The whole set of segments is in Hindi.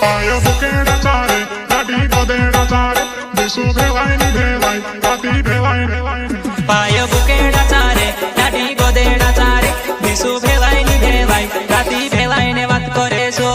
पाय बुकेडा चारे लाडी गोदेडा चारे दिसू भेवाय नि भेवाय राती भेवाय पाय बुकेडा चारे लाडी गोदेडा चारे दिसू भेवाय नि भेवाय राती भेवाय ने વાત કરે છો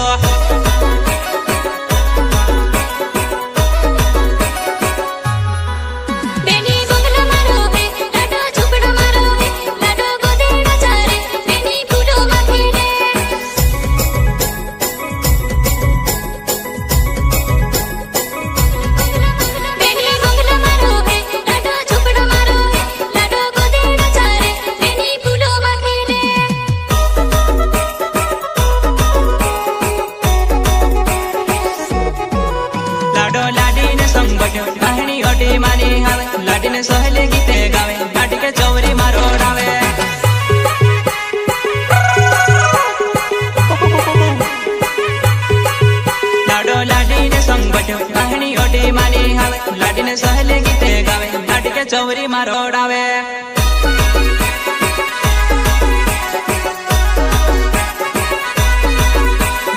लाडीने सहले गीते गावे लाडी के चौरी मारो डावे लाडो लाडीने संग बट्यो कहानी ओटी मानी हावे लाडीने सहले गीते गावे लाडी के चौरी मारो डावे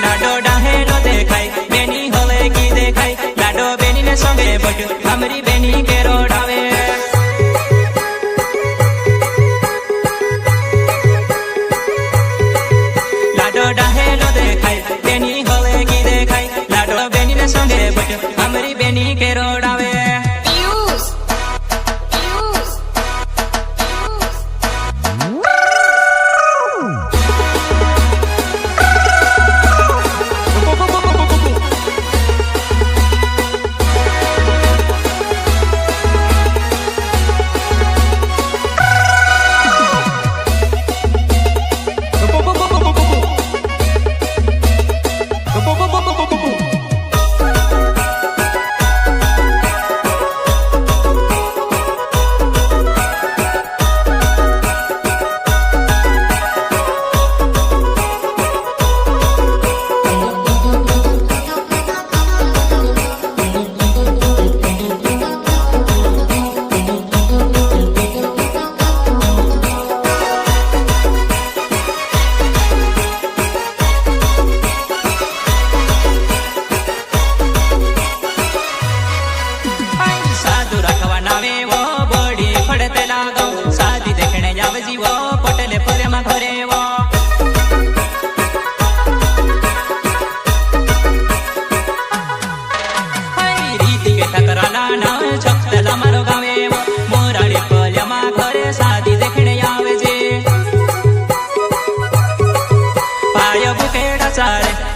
लाडो डाहेलो देखाय बेनी होले की देखाय लाडो बेनी ने संगे बट्यो हमरी बेनी के रोडावे लाडो डाहेलो देखाय बेनी होले की देखाय लाडो बेनी ने संगे बट्यो हमरी बेनी के रोडावे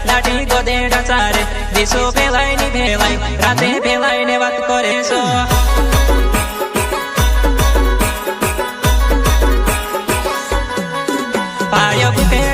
लाडी गोदेडा चारे दिसो भेवाय नि भेवाय राते भेवाय ने વાત કરે છો पाय बुके